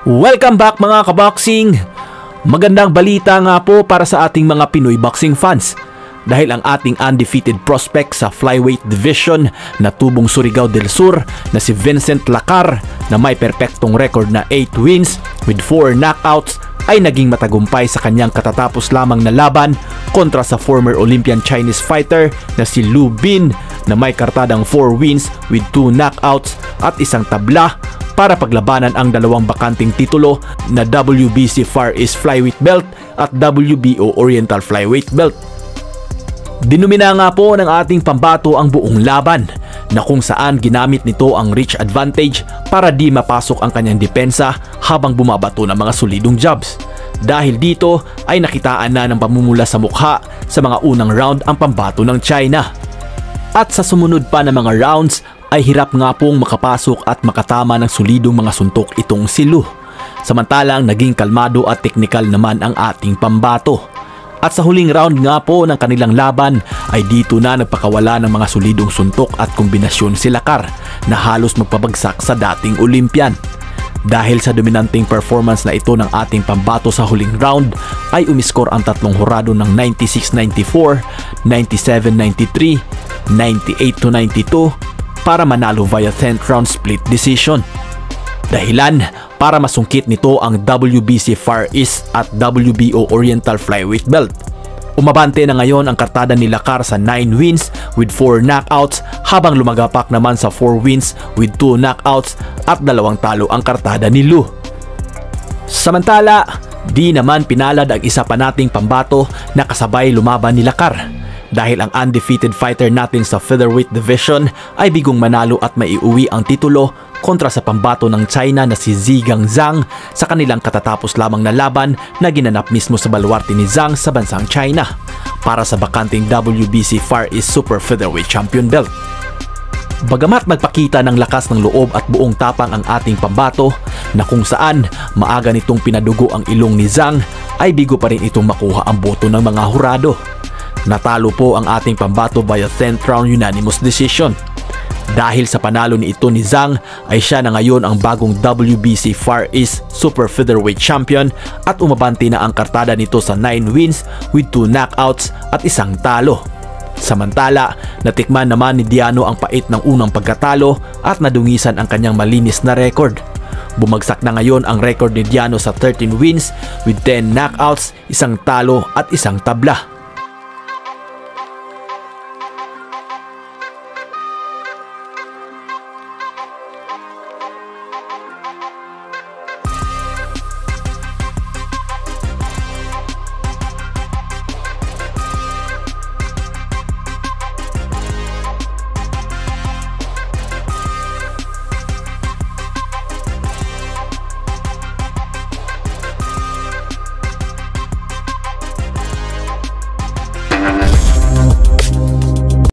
Welcome back mga kaboxing! Magandang balita nga po para sa ating mga Pinoy boxing fans dahil ang ating undefeated prospect sa flyweight division na tubong Surigao del Sur na si Vincent Lacar na may perpektong record na 8 wins with 4 knockouts ay naging matagumpay sa kanyang katatapos lamang na laban kontra sa former Olympian Chinese fighter na si Lu Bin na may kartadang 4 wins with 2 knockouts at isang tabla para paglabanan ang dalawang bakanting titulo na WBC Far East Flyweight Belt at WBO Oriental Flyweight Belt. Dinumina nga po ng ating pambato ang buong laban na kung saan ginamit nito ang reach advantage para di mapasok ang kanyang depensa habang bumabato ng mga solidong jabs. Dahil dito ay nakitaan na ng pamumula sa mukha sa mga unang round ang pambato ng China. At sa sumunod pa na mga rounds ay hirap nga pong makapasok at makatama ng solidong mga suntok itong si Lu. Samantalang naging kalmado at teknikal naman ang ating pambato. At sa huling round nga po ng kanilang laban ay dito na nagpakawala ng mga solidong suntok at kombinasyon si Lacar na halos magpabagsak sa dating Olympian. Dahil sa dominanteng performance na ito ng ating pambato sa huling round ay umiskor ang tatlong hurado ng 96-94, 97-93, 98-92 para manalo via 10th round split decision. Dahilan para masungkit nito ang WBC Far East at WBO Oriental Flyweight Belt. Umabante na ngayon ang kartada ni Lacar sa 9 wins with 4 knockouts habang lumagapak naman sa 4 wins with 2 knockouts at 2 talo ang kartada ni Lu. Samantala, di naman pinalad ang isa pa nating pambato na kasabay lumaban ni Lacar. Dahil ang undefeated fighter natin sa featherweight division ay bigong manalo at maiuwi ang titulo kontra sa pambato ng China na si Zhigang Zhang sa kanilang katatapos lamang na laban na ginanap mismo sa baluarte ni Zhang sa bansang China para sa bakanting WBC Far East Super Featherweight Champion Belt. Bagamat nagpakita ng lakas ng loob at buong tapang ang ating pambato na kung saan maaga nitong pinadugo ang ilong ni Zhang ay bigo pa rin itong makuha ang boto ng mga hurado. Natalo po ang ating pambato via 10th round unanimous decision. Dahil sa panalo ni ito ni Zhang ay siya na ngayon ang bagong WBC Far East Super Featherweight Champion at umabante na ang kartada nito sa 9 wins with 2 knockouts at isang talo. Samantala, natikman naman ni Diano ang pait ng unang pagkatalo at nadungisan ang kanyang malinis na record. Bumagsak na ngayon ang record ni Diano sa 13 wins with 10 knockouts, isang talo at isang tabla.